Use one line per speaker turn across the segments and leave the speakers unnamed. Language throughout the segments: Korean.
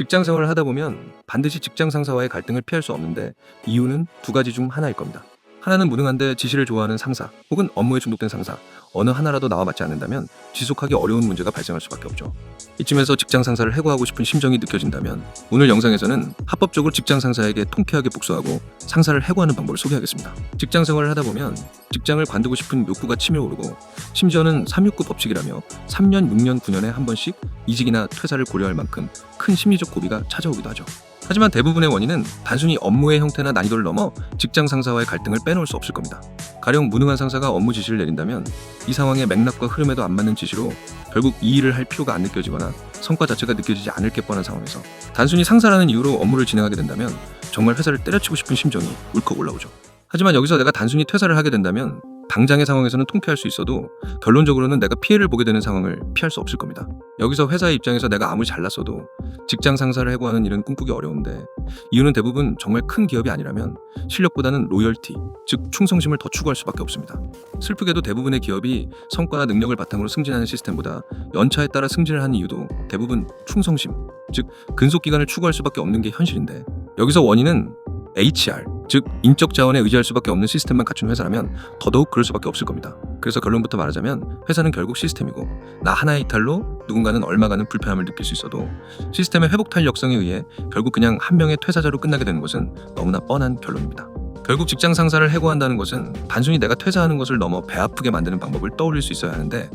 직장 생활을 하다 보면 반드시 직장 상사와의 갈등을 피할 수 없는데 이유는 두 가지 중 하나일 겁니다. 하나는 무능한데 지시를 좋아하는 상사 혹은 업무에 중독된 상사, 어느 하나라도 나와 맞지 않는다면 지속하기 어려운 문제가 발생할 수밖에 없죠. 이쯤에서 직장 상사를 해고하고 싶은 심정이 느껴진다면 오늘 영상에서는 합법적으로 직장 상사에게 통쾌하게 복수하고 상사를 해고하는 방법을 소개하겠습니다. 직장 생활을 하다 보면 직장을 관두고 싶은 욕구가 치밀어오르고 심지어는 369 법칙이라며 3년, 6년, 9년에 한 번씩 이직이나 퇴사를 고려할 만큼 큰 심리적 고비가 찾아오기도 하죠. 하지만 대부분의 원인은 단순히 업무의 형태나 난이도를 넘어 직장 상사와의 갈등을 빼놓을 수 없을 겁니다. 가령 무능한 상사가 업무 지시를 내린다면 이 상황의 맥락과 흐름에도 안 맞는 지시로 결국 이 일을 할 필요가 안 느껴지거나 성과 자체가 느껴지지 않을 게 뻔한 상황에서 단순히 상사라는 이유로 업무를 진행하게 된다면 정말 회사를 때려치고 싶은 심정이 울컥 올라오죠. 하지만 여기서 내가 단순히 퇴사를 하게 된다면 당장의 상황에서는 통쾌할 수 있어도 결론적으로는 내가 피해를 보게 되는 상황을 피할 수 없을 겁니다. 여기서 회사의 입장에서 내가 아무리 잘났어도 직장 상사를 해고하는 일은 꿈꾸기 어려운데 이유는 대부분 정말 큰 기업이 아니라면 실력보다는 로열티, 즉 충성심을 더 추구할 수밖에 없습니다. 슬프게도 대부분의 기업이 성과나 능력을 바탕으로 승진하는 시스템보다 연차에 따라 승진을 하는 이유도 대부분 충성심, 즉 근속기간을 추구할 수밖에 없는 게 현실인데 여기서 원인은 HR, 즉 인적 자원에 의지할 수밖에 없는 시스템만 갖춘 회사라면 더더욱 그럴 수밖에 없을 겁니다. 그래서 결론부터 말하자면 회사는 결국 시스템이고 나 하나의 이탈로 누군가는 얼마간은 불편함을 느낄 수 있어도 시스템의 회복 탄력성에 의해 결국 그냥 한 명의 퇴사자로 끝나게 되는 것은 너무나 뻔한 결론입니다. 결국 직장 상사를 해고한다는 것은 단순히 내가 퇴사하는 것을 넘어 배 아프게 만드는 방법을 떠올릴 수 있어야 하는데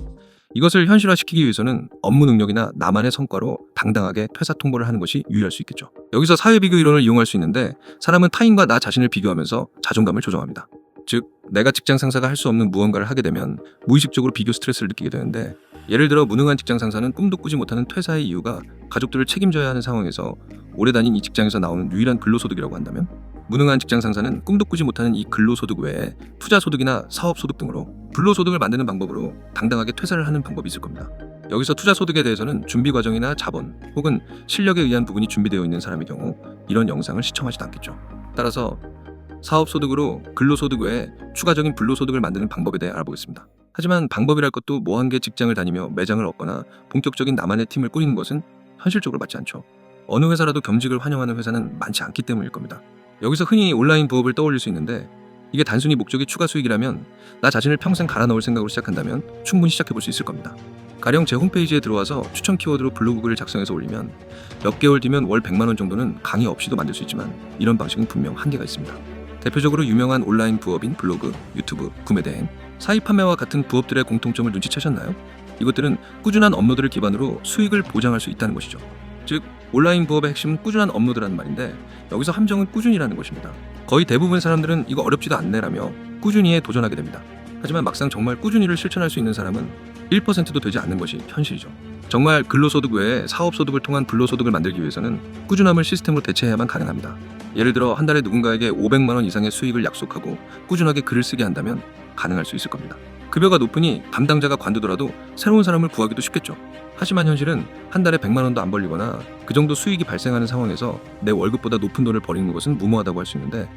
이것을 현실화시키기 위해서는 업무 능력이나 나만의 성과로 당당하게 퇴사 통보를 하는 것이 유일할 수 있겠죠. 여기서 사회비교 이론을 이용할 수 있는데 사람은 타인과 나 자신을 비교하면서 자존감을 조정합니다. 즉, 내가 직장 상사가 할 수 없는 무언가를 하게 되면 무의식적으로 비교 스트레스를 느끼게 되는데 예를 들어 무능한 직장 상사는 꿈도 꾸지 못하는 퇴사의 이유가 가족들을 책임져야 하는 상황에서 오래 다닌 이 직장에서 나오는 유일한 근로소득이라고 한다면 무능한 직장 상사는 꿈도 꾸지 못하는 이 근로소득 외에 투자소득이나 사업소득 등으로 불로소득을 만드는 방법으로 당당하게 퇴사를 하는 방법이 있을 겁니다. 여기서 투자소득에 대해서는 준비 과정이나 자본 혹은 실력에 의한 부분이 준비되어 있는 사람의 경우 이런 영상을 시청하지도 않겠죠. 따라서 사업소득으로 근로소득 외에 추가적인 불로소득을 만드는 방법에 대해 알아보겠습니다. 하지만 방법이랄 것도 뭐한 직장을 다니며 매장을 얻거나 본격적인 나만의 팀을 꾸리는 것은 현실적으로 맞지 않죠. 어느 회사라도 겸직을 환영하는 회사는 많지 않기 때문일 겁니다. 여기서 흔히 온라인 부업을 떠올릴 수 있는데 이게 단순히 목적이 추가 수익이라면 나 자신을 평생 갈아 넣을 생각으로 시작한다면 충분히 시작해볼 수 있을 겁니다. 가령 제 홈페이지에 들어와서 추천 키워드로 블로그 글을 작성해서 올리면 몇 개월 뒤면 월 100만 원 정도는 강의 없이도 만들 수 있지만 이런 방식은 분명 한계가 있습니다. 대표적으로 유명한 온라인 부업인 블로그, 유튜브, 구매대행, 사입 판매와 같은 부업들의 공통점을 눈치채셨나요? 이것들은 꾸준한 업로드를 기반으로 수익을 보장할 수 있다는 것이죠. 즉, 온라인 부업의 핵심은 꾸준한 업로드라는 말인데 여기서 함정은 꾸준히라는 것입니다. 거의 대부분의 사람들은 이거 어렵지도 않네라며 꾸준히에 도전하게 됩니다. 하지만 막상 정말 꾸준히를 실천할 수 있는 사람은 1%도 되지 않는 것이 현실이죠. 정말 근로소득 외에 사업소득을 통한 불로소득을 만들기 위해서는 꾸준함을 시스템으로 대체해야만 가능합니다. 예를 들어 한 달에 누군가에게 500만 원 이상의 수익을 약속하고 꾸준하게 글을 쓰게 한다면 가능할 수 있을 겁니다. 급여가 높으니 담당자가 관두더라도 새로운 사람을 구하기도 쉽겠죠. 하지만 현실은 한 달에 100만 원도 안 벌리거나 그 정도 수익이 발생하는 상황에서 내 월급보다 높은 돈을 버리는 것은 무모하다고 할 수 있는데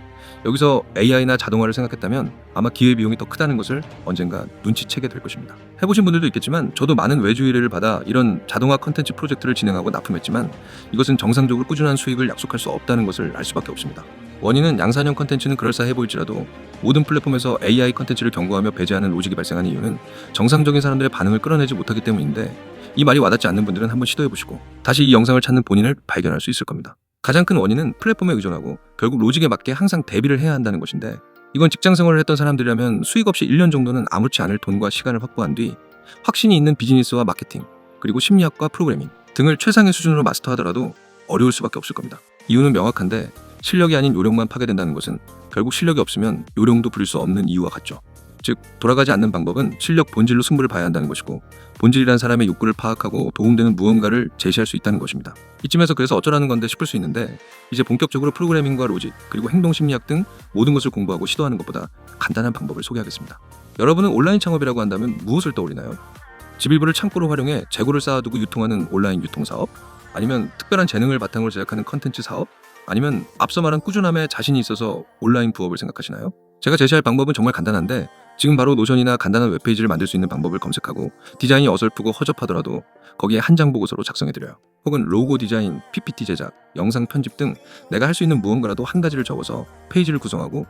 여기서 AI나 자동화를 생각했다면 아마 기회비용이 더 크다는 것을 언젠가 눈치채게 될 것입니다. 해보신 분들도 있겠지만 저도 많은 외주 의뢰를 받아 이런 자동화 컨텐츠 프로젝트를 진행하고 납품했지만 이것은 정상적으로 꾸준한 수익을 약속할 수 없다는 것을 알 수밖에 없습니다. 원인은 양산형 컨텐츠는 그럴싸해 보일지라도 모든 플랫폼에서 AI 컨텐츠를 경고하며 배제하는 로직이 발생하는 이유는 정상적인 사람들의 반응을 끌어내지 못하기 때문인데 이 말이 와닿지 않는 분들은 한번 시도해보시고 다시 이 영상을 찾는 본인을 발견할 수 있을 겁니다. 가장 큰 원인은 플랫폼에 의존하고 결국 로직에 맞게 항상 대비를 해야 한다는 것인데 이건 직장 생활을 했던 사람들이라면 수익 없이 1년 정도는 아무렇지 않을 돈과 시간을 확보한 뒤 확신이 있는 비즈니스와 마케팅 그리고 심리학과 프로그래밍 등을 최상의 수준으로 마스터하더라도 어려울 수밖에 없을 겁니다. 이유는 명확한데 실력이 아닌 요령만 파괴된다는 것은 결국 실력이 없으면 요령도 부릴 수 없는 이유와 같죠. 즉, 돌아가지 않는 방법은 실력 본질로 승부를 봐야 한다는 것이고 본질이란 사람의 욕구를 파악하고 도움되는 무언가를 제시할 수 있다는 것입니다. 이쯤에서 그래서 어쩌라는 건데 싶을 수 있는데 이제 본격적으로 프로그래밍과 로직 그리고 행동심리학 등 모든 것을 공부하고 시도하는 것보다 간단한 방법을 소개하겠습니다. 여러분은 온라인 창업이라고 한다면 무엇을 떠올리나요? 집 일부를 창고로 활용해 재고를 쌓아두고 유통하는 온라인 유통사업? 아니면 특별한 재능을 바탕으로 제작하는 컨텐츠 사업? 아니면 앞서 말한 꾸준함에 자신이 있어서 온라인 부업을 생각하시나요? 제가 제시할 방법은 정말 간단한데 지금 바로 노션이나 간단한 웹페이지를 만들 수 있는 방법을 검색하고 디자인이 어설프고 허접하더라도 거기에 한 장 보고서로 작성해드려요. 혹은 로고 디자인, PPT 제작, 영상 편집 등 내가 할 수 있는 무언가라도 한 가지를 적어서 페이지를 구성하고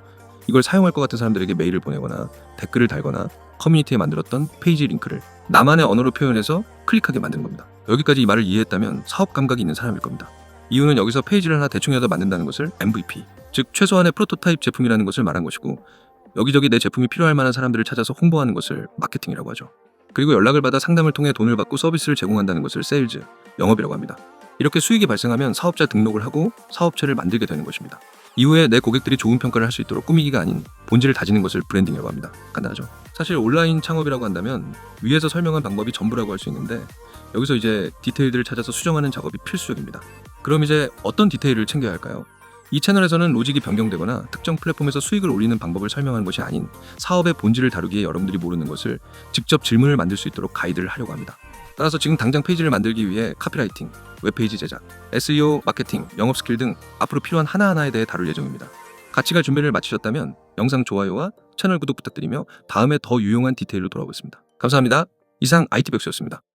이걸 사용할 것 같은 사람들에게 메일을 보내거나 댓글을 달거나 커뮤니티에 만들었던 페이지 링크를 나만의 언어로 표현해서 클릭하게 만드는 겁니다. 여기까지 이 말을 이해했다면 사업 감각이 있는 사람일 겁니다. 이유는 여기서 페이지를 하나 대충이라도 만든다는 것을 MVP, 즉 최소한의 프로토타입 제품이라는 것을 말한 것이고, 여기저기 내 제품이 필요할 만한 사람들을 찾아서 홍보하는 것을 마케팅이라고 하죠. 그리고 연락을 받아 상담을 통해 돈을 받고 서비스를 제공한다는 것을 세일즈, 영업이라고 합니다. 이렇게 수익이 발생하면 사업자 등록을 하고 사업체를 만들게 되는 것입니다. 이후에 내 고객들이 좋은 평가를 할 수 있도록 꾸미기가 아닌 본질을 다지는 것을 브랜딩이라고 합니다. 간단하죠. 사실 온라인 창업이라고 한다면 위에서 설명한 방법이 전부라고 할 수 있는데, 여기서 이제 디테일들을 찾아서 수정하는 작업이 필수적입니다. 그럼 이제 어떤 디테일을 챙겨야 할까요? 이 채널에서는 로직이 변경되거나 특정 플랫폼에서 수익을 올리는 방법을 설명하는 것이 아닌 사업의 본질을 다루기에 여러분들이 모르는 것을 직접 질문을 만들 수 있도록 가이드를 하려고 합니다. 따라서 지금 당장 페이지를 만들기 위해 카피라이팅, 웹페이지 제작, SEO, 마케팅, 영업 스킬 등 앞으로 필요한 하나하나에 대해 다룰 예정입니다. 같이 갈 준비를 마치셨다면 영상 좋아요와 채널 구독 부탁드리며 다음에 더 유용한 디테일로 돌아오겠습니다. 감사합니다. 이상 IT백수였습니다.